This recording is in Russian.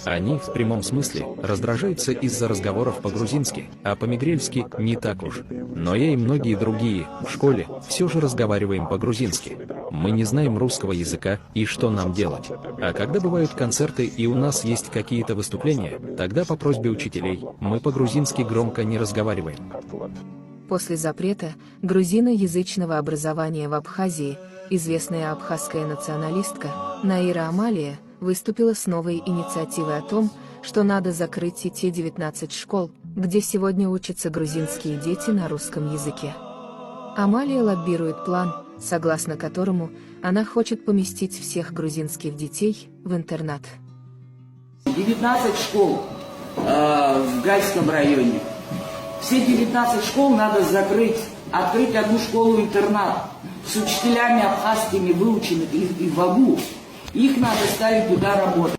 Они, в прямом смысле, раздражаются из-за разговоров по-грузински, а по-мигрельски не так уж. Но я и многие другие, в школе, все же разговариваем по-грузински. Мы не знаем русского языка, и что нам делать? А когда бывают концерты и у нас есть какие-то выступления, тогда по просьбе учителей, мы по-грузински громко не разговариваем. После запрета грузиноязычного образования в Абхазии, известная абхазская националистка Наира Амалия выступила с новой инициативой о том, что надо закрыть и те 19 школ, где сегодня учатся грузинские дети на русском языке. Амалия лоббирует план, согласно которому она хочет поместить всех грузинских детей в интернат. 19 школ в Гальском районе. Все 19 школ надо закрыть, открыть одну школу-интернат с учителями абхазскими, выученных и в АГУ. Их надо ставить туда работать.